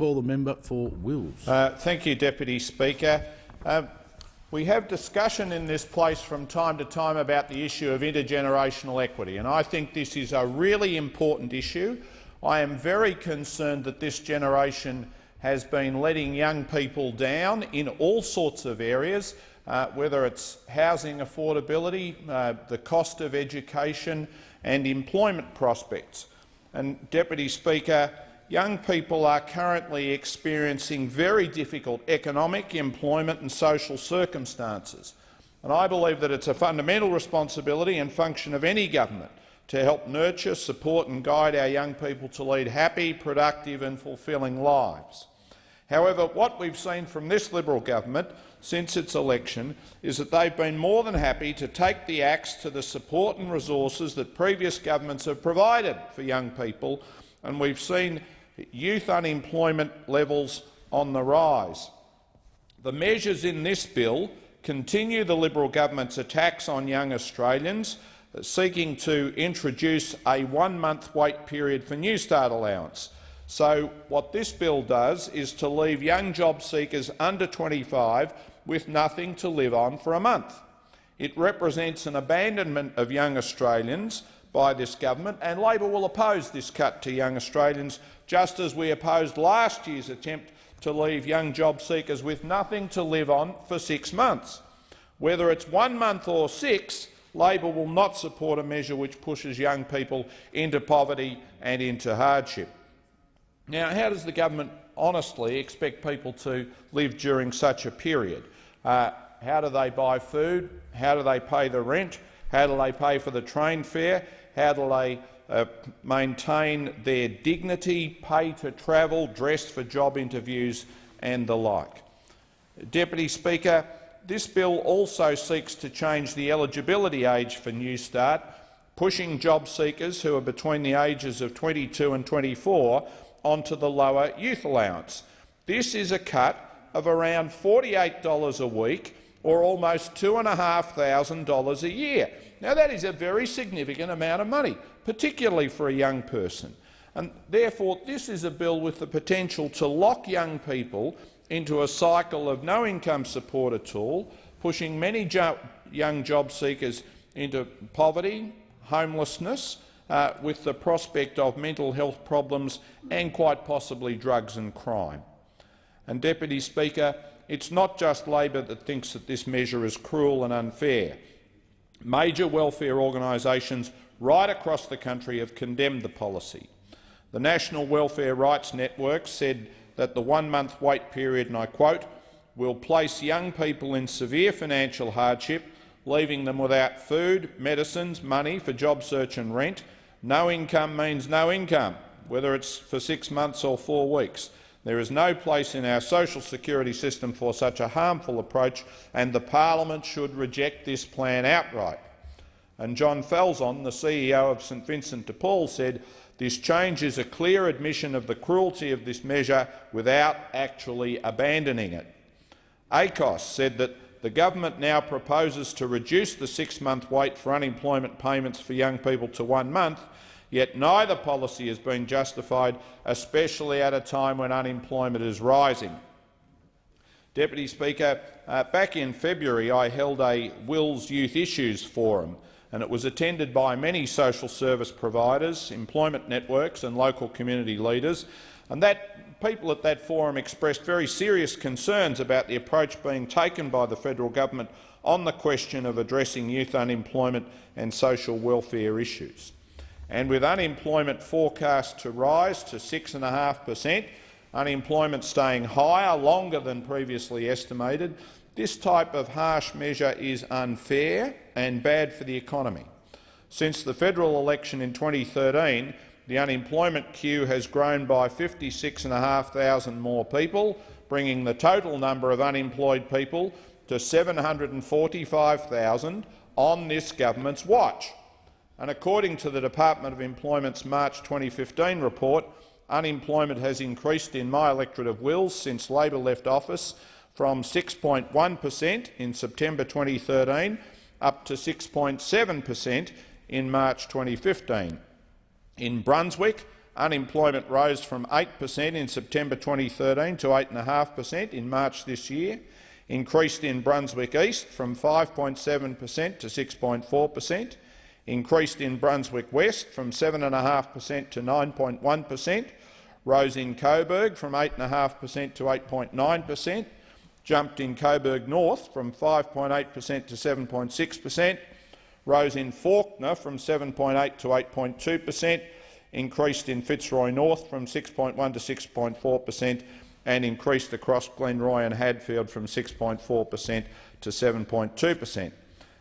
Call the member for Wills. Thank you, Deputy Speaker. We have discussion in this place from time to time about the issue of intergenerational equity, and I think this is a really important issue. I am very concerned that this generation has been letting young people down in all sorts of areas, whether it's housing affordability, the cost of education and employment prospects. And, Deputy Speaker, young people are currently experiencing very difficult economic, employment and social circumstances. And I believe that it's a fundamental responsibility and function of any government to help nurture, support and guide our young people to lead happy, productive and fulfilling lives. However, what we've seen from this Liberal government since its election is that they've been more than happy to take the axe to the support and resources that previous governments have provided for young people, and we've seen youth unemployment levels on the rise. The measures in this bill continue the Liberal government's attacks on young Australians, seeking to introduce a one-month wait period for Newstart allowance. So what this bill does is to leave young job seekers under 25 with nothing to live on for a month. It represents an abandonment of young Australians by this government, and Labor will oppose this cut to young Australians, just as we opposed last year's attempt to leave young job seekers with nothing to live on for 6 months. Whether it's 1 month or 6, Labor will not support a measure which pushes young people into poverty and into hardship. Now, how does the government honestly expect people to live during such a period? How do they buy food? How do they pay the rent? How do they pay for the train fare? How do they maintain their dignity, pay to travel, dress for job interviews and the like? Deputy Speaker, this bill also seeks to change the eligibility age for Newstart, pushing job seekers who are between the ages of 22 and 24 onto the lower youth allowance. This is a cut of around $48 a week, or almost $2,500 a year. Now, that is a very significant amount of money, particularly for a young person. And therefore, this is a bill with the potential to lock young people into a cycle of no income support at all, pushing many young job seekers into poverty, homelessness, with the prospect of mental health problems and quite possibly drugs and crime. And, Deputy Speaker, it's not just Labor that thinks that this measure is cruel and unfair. Major welfare organisations right across the country have condemned the policy. The National Welfare Rights Network said that the one-month wait period, and I quote, will place young people in severe financial hardship, leaving them without food, medicines, money for job search and rent. No income means no income, whether it's for 6 months or 4 weeks. There is no place in our social security system for such a harmful approach, and the parliament should reject this plan outright. And John Falzon, the CEO of St Vincent de Paul, said, "This change is a clear admission of the cruelty of this measure without actually abandoning it." ACOS said that the government now proposes to reduce the 6-month wait for unemployment payments for young people to 1 month, yet neither policy has been justified, especially at a time when unemployment is rising. Deputy Speaker, back in February I held a Wills Youth Issues Forum, and it was attended by many social service providers, employment networks and local community leaders, and people at that forum expressed very serious concerns about the approach being taken by the federal government on the question of addressing youth unemployment and social welfare issues. And with unemployment forecast to rise to 6.5%, unemployment staying higher longer than previously estimated, this type of harsh measure is unfair and bad for the economy. Since the federal election in 2013, the unemployment queue has grown by 56,500 more people, bringing the total number of unemployed people to 745,000 on this government's watch. And according to the Department of Employment's March 2015 report, unemployment has increased in my electorate of Wills since Labor left office from 6.1% in September 2013 up to 6.7% in March 2015. In Brunswick, Unemployment rose from 8% in September 2013 to 8.5% in March this year, increased in Brunswick East from 5.7% to 6.4%, increased in Brunswick West from 7.5% to 9.1%, rose in Coburg from 8.5% to 8.9%, jumped in Coburg North from 5.8% to 7.6%, rose in Fawkner from 7.8% to 8.2%, increased in Fitzroy North from 6.1% to 6.4%, and increased across Glenroy and Hadfield from 6.4% to 7.2%.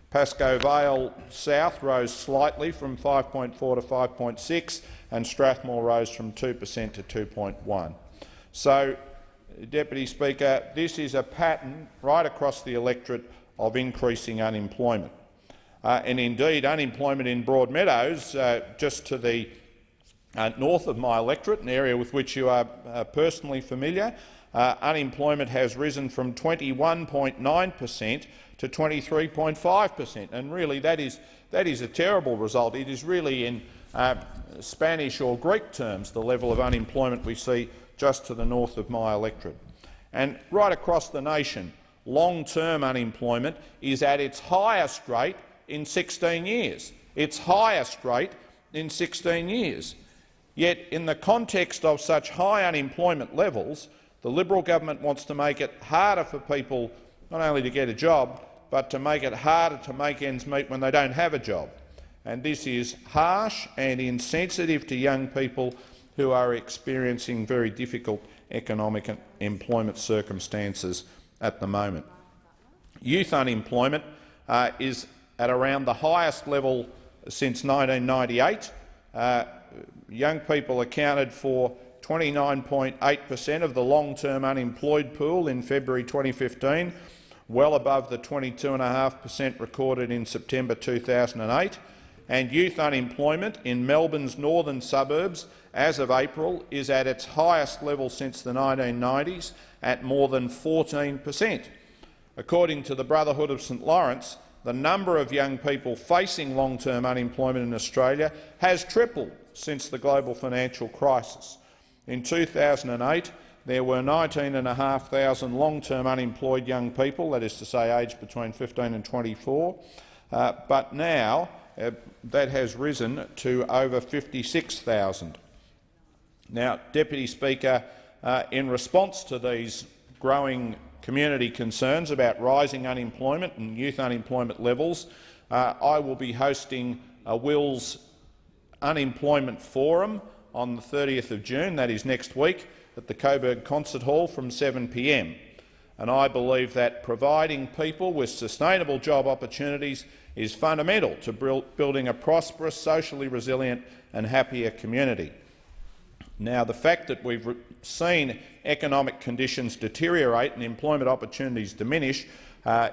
Pascoe Vale South rose slightly from 5.4% to 5.6%, and Strathmore rose from 2% to 2.1%. So, Deputy Speaker, this is a pattern right across the electorate of increasing unemployment. And indeed, unemployment in Broadmeadows, just to the north of my electorate, an area with which you are personally familiar, unemployment has risen from 21.9% to 23.5%, and really that is a terrible result. It is really in Spanish or Greek terms the level of unemployment we see just to the north of my electorate. And right across the nation, long-term unemployment is at its highest rate in 16 years. Its highest rate in 16 years. Yet, in the context of such high unemployment levels, the Liberal government wants to make it harder for people not only to get a job, but to make it harder to make ends meet when they don't have a job. And this is harsh and insensitive to young people who are experiencing very difficult economic and employment circumstances at the moment. Youth unemployment is at around the highest level since 1998. Young people accounted for 29.8% of the long-term unemployed pool in February 2015, well above the 22.5% recorded in September 2008. And youth unemployment in Melbourne's northern suburbs as of April is at its highest level since the 1990s, at more than 14%. According to the Brotherhood of St Lawrence, the number of young people facing long-term unemployment in Australia has tripled since the global financial crisis. In 2008, there were 19,500 long-term unemployed young people, that is to say aged between 15 and 24, but now that has risen to over 56,000. Now, Deputy Speaker, in response to these growing community concerns about rising unemployment and youth unemployment levels, I will be hosting a Wills Unemployment Forum on the 30th of June, that is next week, at the Coburg Concert Hall from 7 p.m. And I believe that providing people with sustainable job opportunities is fundamental to building a prosperous, socially resilient and happier community. Now, the fact that we've seen economic conditions deteriorate and employment opportunities diminish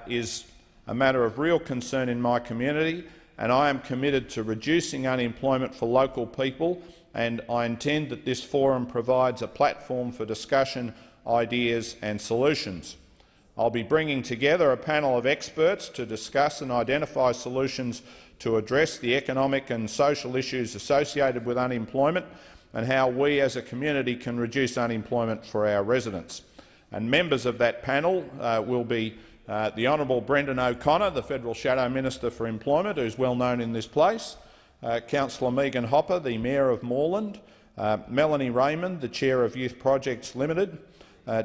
is a matter of real concern in my community, and I am committed to reducing unemployment for local people, and I intend that this forum provides a platform for discussion, ideas and solutions. I'll be bringing together a panel of experts to discuss and identify solutions to address the economic and social issues associated with unemployment and how we as a community can reduce unemployment for our residents. And members of that panel will be the Honourable Brendan O'Connor, the Federal Shadow Minister for Employment, who is well known in this place, Councillor Megan Hopper, the Mayor of Moreland, Melanie Raymond, the Chair of Youth Projects Limited,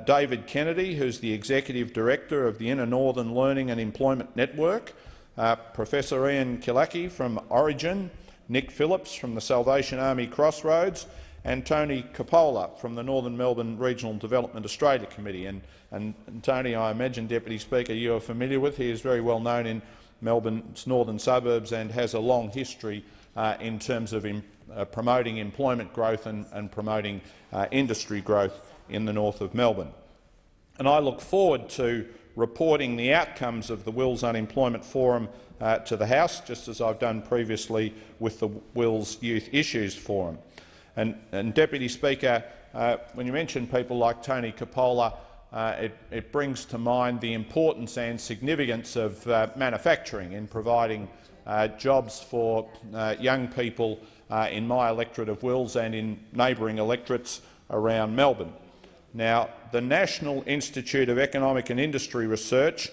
David Kennedy, who is the Executive Director of the Inner Northern Learning and Employment Network, Professor Ian Kilaki from Origin, Nick Phillips from the Salvation Army Crossroads, and Tony Coppola from the Northern Melbourne Regional Development Australia Committee. And Tony, I imagine, Deputy Speaker, you are familiar with. He is very well known in Melbourne's northern suburbs and has a long history in terms of promoting employment growth and promoting industry growth in the north of Melbourne. And I look forward to reporting the outcomes of the Wills Unemployment Forum to the House, just as I've done previously with the Wills Youth Issues Forum. And Deputy Speaker, when you mention people like Tony Coppola, it brings to mind the importance and significance of manufacturing in providing jobs for young people in my electorate of Wills and in neighbouring electorates around Melbourne. Now, the National Institute of Economic and Industry Research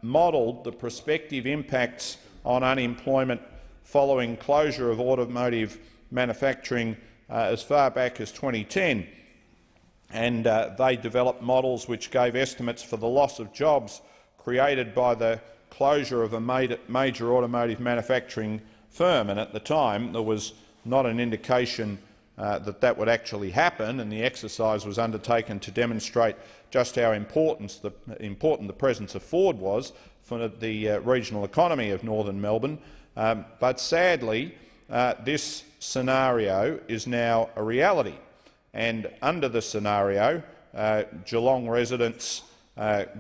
modelled the prospective impacts on unemployment following closure of automotive manufacturing as far back as 2010, and they developed models which gave estimates for the loss of jobs created by the closure of a major automotive manufacturing firm. And at the time there was not an indication that that would actually happen, and the exercise was undertaken to demonstrate just how important the presence of Ford was for the regional economy of northern Melbourne. But sadly, this scenario is now a reality, and under the scenario, Geelong residents,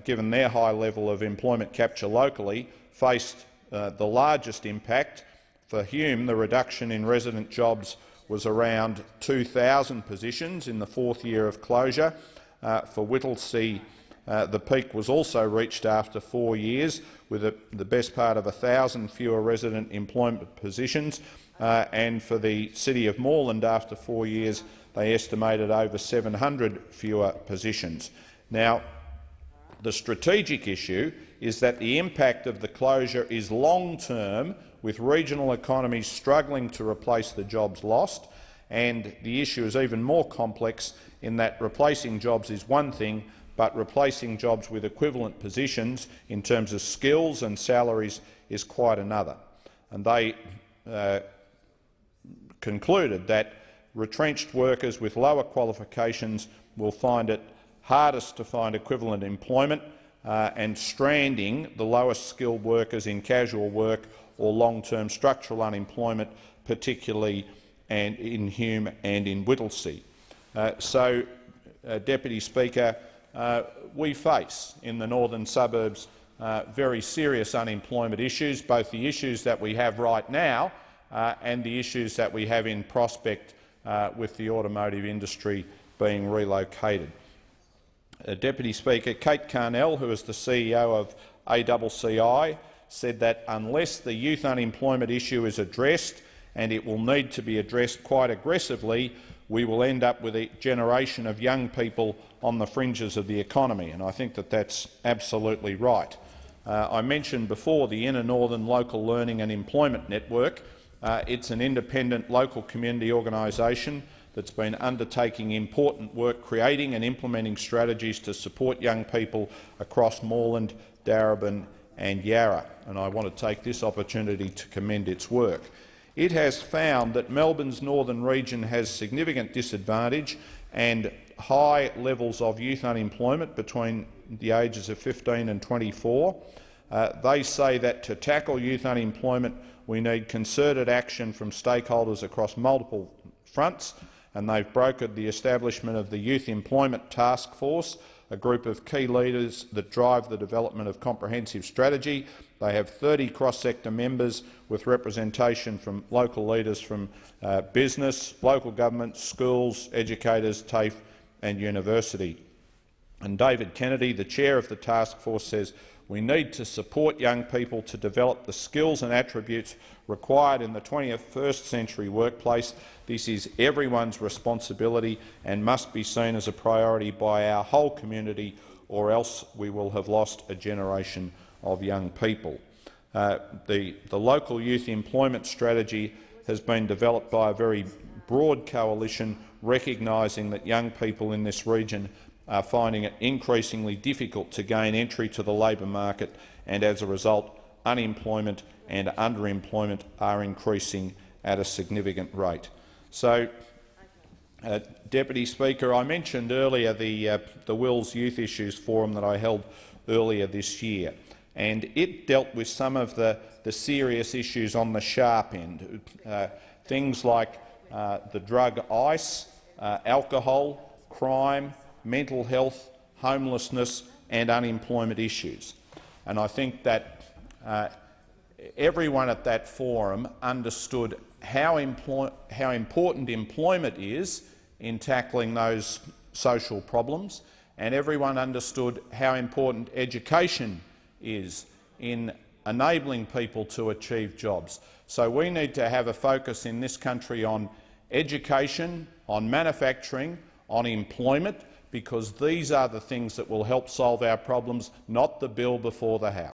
given their high level of employment capture locally, faced the largest impact. For Hume, the reduction in resident jobs was around 2,000 positions in the fourth year of closure. For Whittlesea, the peak was also reached after 4 years, with the best part of 1,000 fewer resident employment positions, and for the City of Moreland, after 4 years, they estimated over 700 fewer positions. Now, the strategic issue is that the impact of the closure is long-term, with regional economies struggling to replace the jobs lost, and the issue is even more complex in that replacing jobs is one thing, but replacing jobs with equivalent positions in terms of skills and salaries is quite another. And they concluded that retrenched workers with lower qualifications will find it hardest to find equivalent employment, and stranding the lowest skilled workers in casual work or long-term structural unemployment, particularly and in Hume and in Whittlesea. Deputy Speaker, we face in the northern suburbs very serious unemployment issues, both the issues that we have right now and the issues that we have in prospect with the automotive industry being relocated. Deputy Speaker, Kate Carnell, who is the CEO of ACCI, said that unless the youth unemployment issue is addressed, and it will need to be addressed quite aggressively, we will end up with a generation of young people on the fringes of the economy, and I think that that's absolutely right. I mentioned before the Inner Northern Local Learning and Employment Network. It's an independent local community organisation that's been undertaking important work creating and implementing strategies to support young people across Moreland, Darebin and Yarra, and I want to take this opportunity to commend its work. It has found that Melbourne's northern region has significant disadvantage and high levels of youth unemployment between the ages of 15 and 24. They say that to tackle youth unemployment we need concerted action from stakeholders across multiple fronts, and they've brokered the establishment of the Youth Employment Task Force, a group of key leaders that drive the development of comprehensive strategy. They have 30 cross-sector members with representation from local leaders from business, local government, schools, educators, TAFE and university. And David Kennedy, the chair of the task force, says we need to support young people to develop the skills and attributes required in the 21st century workplace. This is everyone's responsibility and must be seen as a priority by our whole community, or else we will have lost a generation of young people. The local youth employment strategy has been developed by a very broad coalition, recognising that young people in this region are finding it increasingly difficult to gain entry to the labour market, and as a result unemployment and underemployment are increasing at a significant rate. So, Deputy Speaker, I mentioned earlier the Wills Youth Issues Forum that I held earlier this year, and it dealt with some of the serious issues on the sharp end, things like the drug ice, alcohol, crime, mental health, homelessness and unemployment issues. And I think that everyone at that forum understood how important employment is in tackling those social problems, and everyone understood how important education is in enabling people to achieve jobs. So we need to have a focus in this country on education, on manufacturing, on employment, because these are the things that will help solve our problems, not the bill before the House.